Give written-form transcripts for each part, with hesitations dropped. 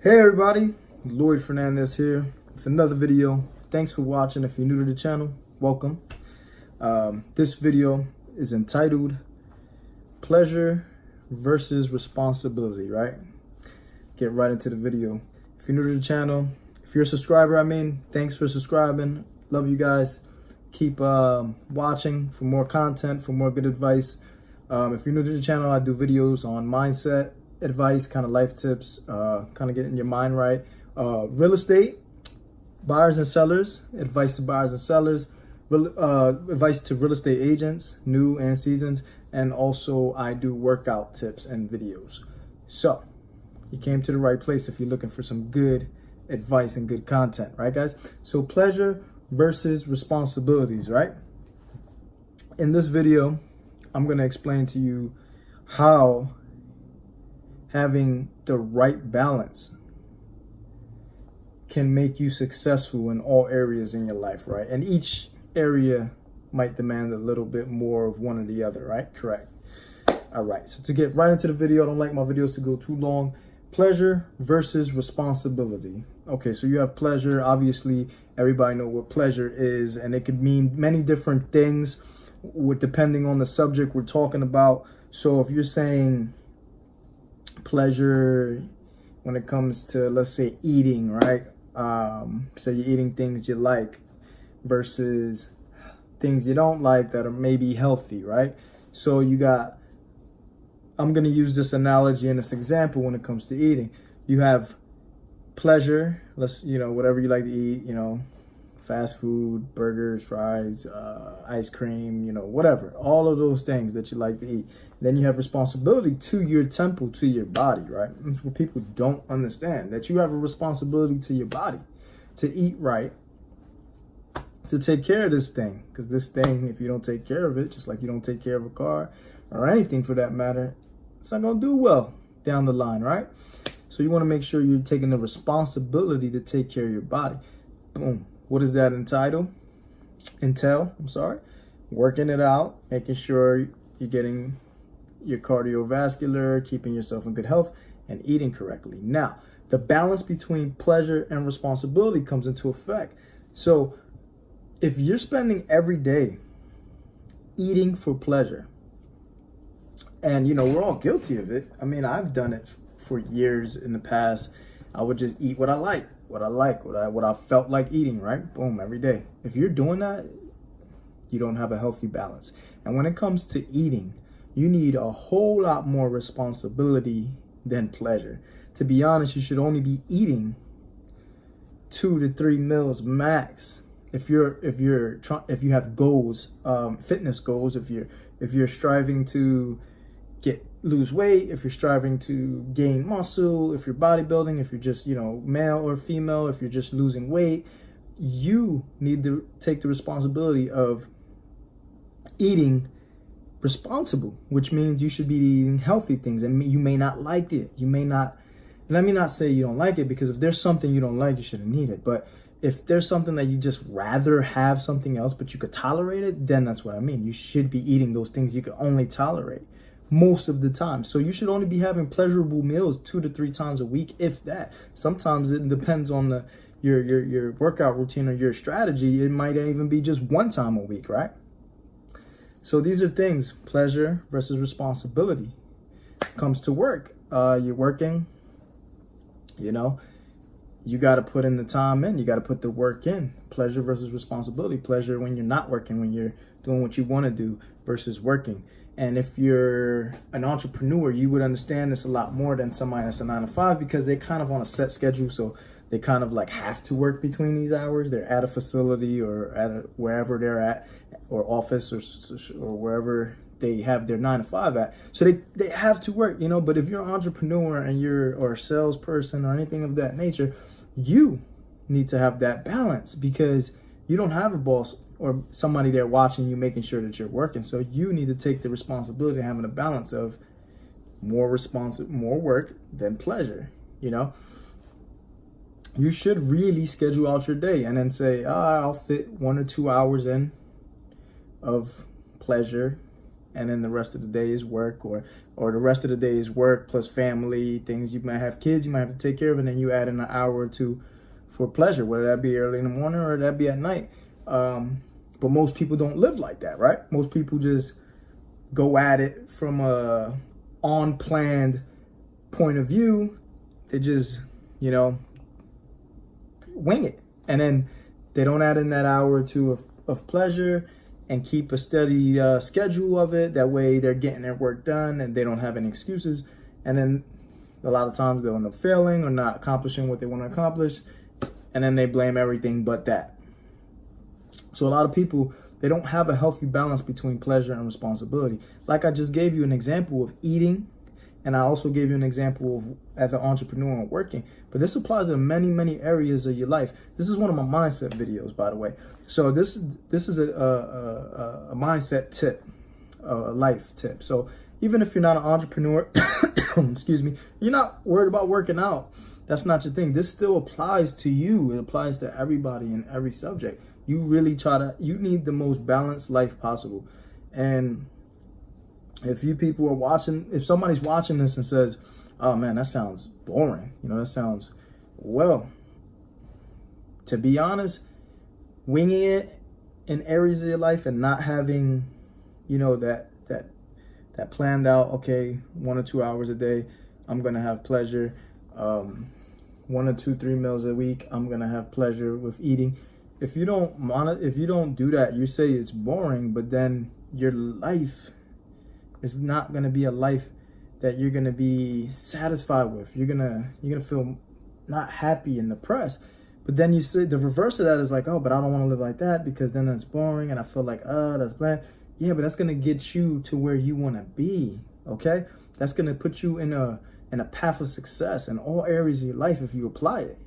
Hey everybody, Lloyd Fernandez here with another video. Thanks for watching. If you're new to the channel, welcome. This video is entitled Pleasure versus Responsibility, right? Get right into the video. If you're new to the channel, if you're a subscriber, thanks for subscribing. Love you guys. Keep watching for more content, for more good advice. If you're new to the channel, I do videos on mindset, advice, kind of life tips, kind of getting your mind right. Real estate, buyers and sellers, advice to buyers and sellers, advice to real estate agents, new and seasoned, and also I do workout tips and videos. So you came to the right place if you're looking for some good advice and good content, right guys? So pleasure versus responsibilities, right? In this video, I'm going to explain to you how having the right balance can make you successful in all areas in your life, right? And each area might demand a little bit more of one or the other, right? Correct. All right, so to get right into the video, I don't like my videos to go too long. Pleasure versus responsibility. Okay, so you have pleasure. Obviously, everybody knows what pleasure is, and it could mean many different things depending on the subject we're talking about. So if you're saying pleasure when it comes to, let's say, eating, right? So you're eating things you like versus things you don't like that are maybe healthy, right? So you got, I'm going to use this analogy and this example when it comes to eating. You have pleasure, whatever you like to eat, fast food, burgers, fries, ice cream, whatever, all of those things that you like to eat. Then you have responsibility to your temple, to your body, right? That's what people don't understand, that you have a responsibility to your body, to eat right, to take care of this thing. Because this thing, if you don't take care of it, just like you don't take care of a car or anything for that matter, it's not going to do well down the line, right? So you want to make sure you're taking the responsibility to take care of your body. Boom. What does that entail? Working it out, making sure you're getting your cardiovascular, keeping yourself in good health, and eating correctly. Now, the balance between pleasure and responsibility comes into effect. So if you're spending every day eating for pleasure, and we're all guilty of it. I mean, I've done it for years in the past. I would just eat what I like, what I felt like eating, right? Boom, every day. If you're doing that, you don't have a healthy balance. And when it comes to eating, you need a whole lot more responsibility than pleasure. To be honest, you should only be eating 2 to 3 meals max. If you have goals, fitness goals, if you're striving to lose weight, if you're striving to gain muscle, if you're bodybuilding, if you're just, male or female, if you're just losing weight, you need to take the responsibility of eating responsible, which means you should be eating healthy things. And you may not like it. Let me not say you don't like it, because if there's something you don't like, you shouldn't eat it. But if there's something that you just rather have something else, but you could tolerate it, then that's what I mean. You should be eating those things you can only tolerate most of the time. So you should only be having pleasurable meals 2 to 3 times a week, if that. Sometimes it depends on your workout routine or your strategy. It might even be just 1 time a week, right? So these are things, pleasure versus responsibility. Comes to work, you're working, you got to put in the time in, you got to put the work in. Pleasure versus responsibility. Pleasure when you're not working, when you're doing what you want to do versus working. And if you're an entrepreneur, you would understand this a lot more than somebody that's a 9 to 5, because they're kind of on a set schedule. So they kind of like have to work between these hours. They're at a facility or wherever they're at, or office or wherever they have their 9 to 5 at. So they have to work, but if you're an entrepreneur and or a salesperson or anything of that nature, you need to have that balance, because you don't have a boss or somebody there watching you, making sure that you're working. So you need to take the responsibility of having a balance of more work than pleasure. You should really schedule out your day and then say, I'll fit 1 or 2 hours in of pleasure and then the rest of the day is work, or the rest of the day is work plus family things. You might have kids you might have to take care of, and then you add in an hour or two for pleasure, whether that be early in the morning or that be at night. But most people don't live like that, right? Most people just go at it from a on-planned point of view. They just, wing it, and then they don't add in that hour or two of pleasure and keep a steady schedule of it. That way they're getting their work done and they don't have any excuses. And then a lot of times they'll end up failing or not accomplishing what they want to accomplish. And then they blame everything but that. So a lot of people, they don't have a healthy balance between pleasure and responsibility. Like I just gave you an example of eating, and I also gave you an example of as an entrepreneur and working. But this applies in many, many areas of your life. This is one of my mindset videos, by the way. So this is a mindset tip, a life tip. So even if you're not an entrepreneur, excuse me, you're not worried about working out, that's not your thing. This still applies to you. It applies to everybody in every subject. You really you need the most balanced life possible. And if you people are watching, if somebody's watching this and says, oh man, that sounds boring, that sounds, well, to be honest, winging it in areas of your life and not having, that planned out, okay, 1 or 2 hours a day, I'm going to have pleasure. 1 or 2, 3 meals a week, I'm going to have pleasure with eating. If you don't do that, you say it's boring, but then your life is not going to be a life that you're going to be satisfied with. You're going to feel not happy and depressed. But then you say the reverse of that is like, oh, but I don't want to live like that because then that's boring and I feel like, that's bad. Yeah, but that's going to get you to where you want to be, okay? That's going to put you in a path of success in all areas of your life if you apply it.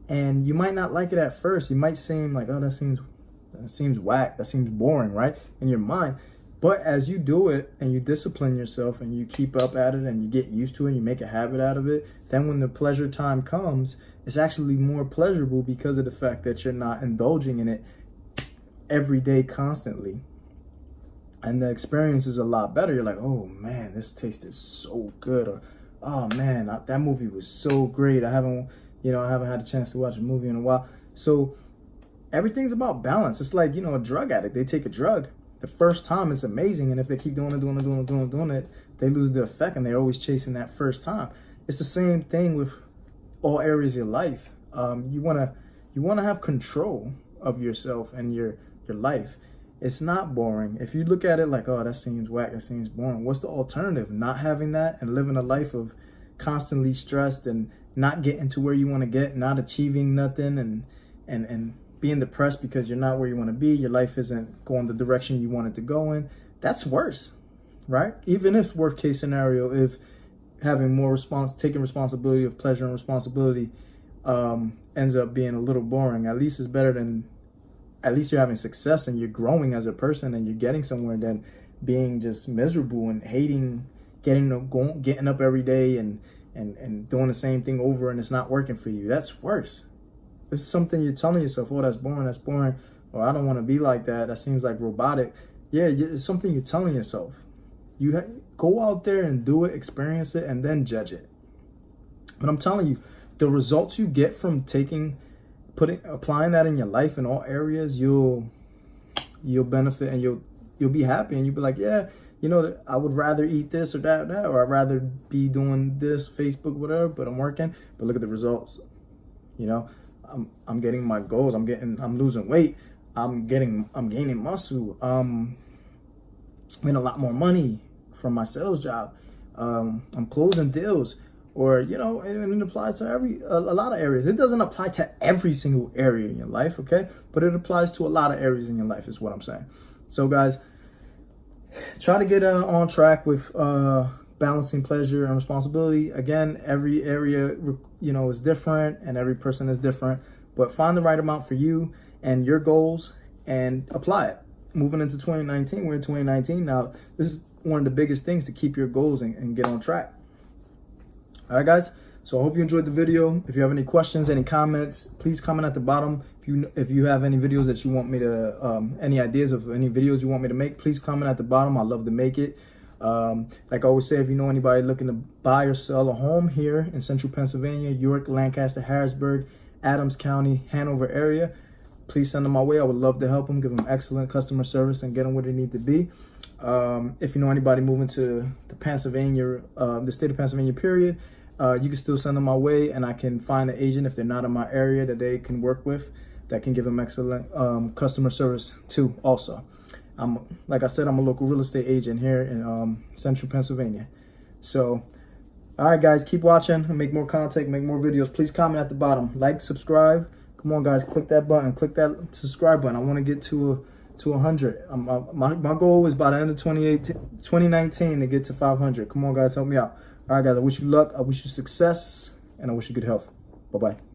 And you might not like it at first. You might seem like, oh, that seems whack. That seems boring, right? In your mind. But as you do it and you discipline yourself and you keep up at it and you get used to it and you make a habit out of it, then when the pleasure time comes, it's actually more pleasurable because of the fact that you're not indulging in it every day constantly. And the experience is a lot better. You're like, oh man, this tasted so good. Or, oh man, that movie was so great. I haven't had a chance to watch a movie in a while. So everything's about balance. It's like, a drug addict. They take a drug. The first time it's amazing, and if they keep doing it, they lose the effect, and they're always chasing that first time. It's the same thing with all areas of your life. You wanna have control of yourself and your life. It's not boring. If you look at it like, oh, that seems whack, that seems boring, what's the alternative? Not having that and living a life of constantly stressed and not getting to where you want to get, not achieving nothing, and being depressed because you're not where you want to be, your life isn't going the direction you want it to go in. That's worse, right? Even if worst case scenario, if having taking responsibility of pleasure and responsibility ends up being a little boring, at least it's better than, at least you're having success and you're growing as a person and you're getting somewhere than being just miserable and hating, getting up every day and doing the same thing over and it's not working for you. That's worse. This is something you're telling yourself, oh, that's boring, or I don't want to be like that, that seems like robotic. Yeah, it's something you're telling yourself. Go out there and do it, experience it, and then judge it. But I'm telling you, the results you get from applying that in your life in all areas, you'll benefit and you'll be happy and you'll be like, yeah, I would rather eat this or that, or I'd rather be doing this, Facebook, whatever, but I'm working. But look at the results. I'm getting my goals. I'm losing weight. I'm gaining muscle. I'm making a lot more money from my sales job. I'm closing deals, or and it applies to a lot of areas. It doesn't apply to every single area in your life, okay? But it applies to a lot of areas in your life, is what I'm saying. So, guys, try to get on track with balancing pleasure and responsibility. Again, every area is different and every person is different, but find the right amount for you and your goals and apply it. Moving into 2019, we're in 2019 now. This is one of the biggest things to keep your goals and get on track. All right, guys, So I hope you enjoyed the video. If you have any questions, any comments, please comment at the bottom. If you have any videos that you want me to, any ideas of any videos you want me to make, please comment at the bottom. I'd love to make it. Like I always say, if you know anybody looking to buy or sell a home here in central Pennsylvania, York, Lancaster, Harrisburg, Adams County, Hanover area, please send them my way. I would love to help them, give them excellent customer service, and get them where they need to be. If you know anybody moving to the state of Pennsylvania, period, you can still send them my way, and I can find an agent if they're not in my area that they can work with that can give them excellent customer service too. Also, like I said, I'm a local real estate agent here in central Pennsylvania. So, all right, guys, keep watching and make more content, make more videos. Please comment at the bottom, like, subscribe. Come on, guys, click that button, click that subscribe button. I want to get to 100. My goal is by the end of 2019 to get to 500. Come on, guys, help me out. All right, guys, I wish you luck, I wish you success, and I wish you good health. Bye-bye.